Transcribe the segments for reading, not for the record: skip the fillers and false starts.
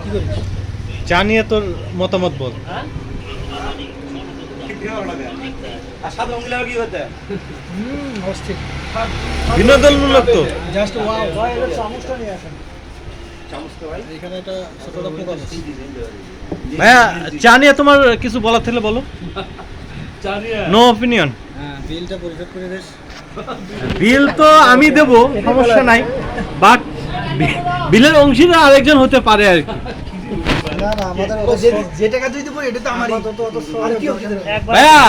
কি করিস? চা নিয়ে তোর মতামত বল। অস্থির। বিনোদনমূলক তো। Just wow. ভাই এর চামচটা নিয়ে আসেন। এখানে একটা ছোটটা পোকা আছে। ভাইয়া চা নিয়ে তোমার কিছু বলার থাকলে বলো। No opinion. হ্যাঁ, বিলটা পরিশোধ করে দিস। বিল তো আমি দেব, সমস্যা নাই, বাট বিলের অংশীদার আরেকজন হতে পারে আর কি। না না, আমাদের যে টাকা তুই দেবো এটা তো আমারই। আর কি হবে? ভাইয়া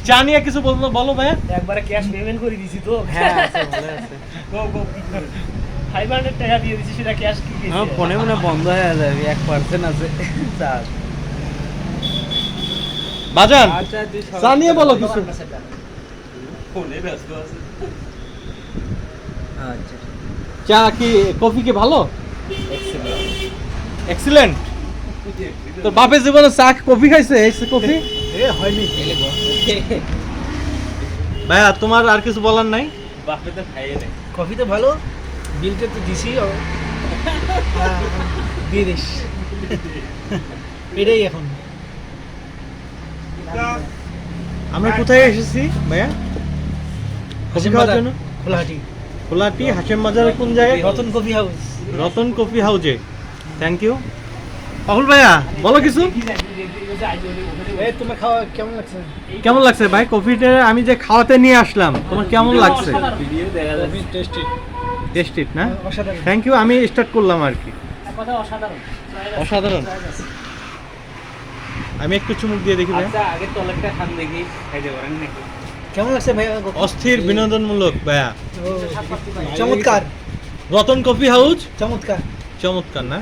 চা নিয়ে কিছু বলবো, বলো ভাইয়া। একবারে ক্যাশ পেমেন্ট করে দিছি তো। হ্যাঁ ভালো আছে। গো গো 500 টাকা দিয়ে দিছি, সেটা ক্যাশ কি গেছে? আমার ফোনে মনে হয় বন্ধ হয়ে যাবে, 1% আছে চার্জ। বাজান আচ্ছা তুই চা নিয়ে বলো কিছু। ফোনে ব্যস্ত আছে। আচ্ছা চা কি কফি কি ভালো? এক্সিলেন্ট। তোর বাপের জীবনে চা কফি খাইছে? এই কফি এ হয়নি। ভাইয়া তোমার আর কিছু বলার নাই? বাপে তো খাইয়ে নেই। কফি তো ভালো, বিলটা তো দিছি। দিয়ে দিস। এটাই এখন। আমরা কোথায় এসেছি ভাইয়া? কফি খাওয়ার জন্য? খোলাহাটি খোলাটি হাশেম বাজারের কোন জায়গায়? Ratan coffee house. Ratan coffee হাউজে। Thank you. পাহুল ভাইয়া বলো কিছু। এই তোমার খাওয়া কেমন লাগছে? কেমন লাগছে ভাই কফিটা আমি যে খাওয়াতে নিয়ে আসলাম, তোমার কেমন লাগছে? ভিডিও দেখা যাচ্ছে। টেস্টি। টেস্টি না? অসাধারণ। Thank you. আমি স্টার্ট করলাম আর কি। কথা অসাধারণ। অসাধারণ। আমি একটু চুমুক দিয়ে দেখি ভাই। আচ্ছা আগে তলেরটা খান দেখি, খাইতে পারেন নাকি? কেমন লাগছে ভাইয়া? অস্থির বিনোদনমূলক ভাইয়া। ও, চমৎকার রতন কফি হাউস চমৎকার। চমৎকার না?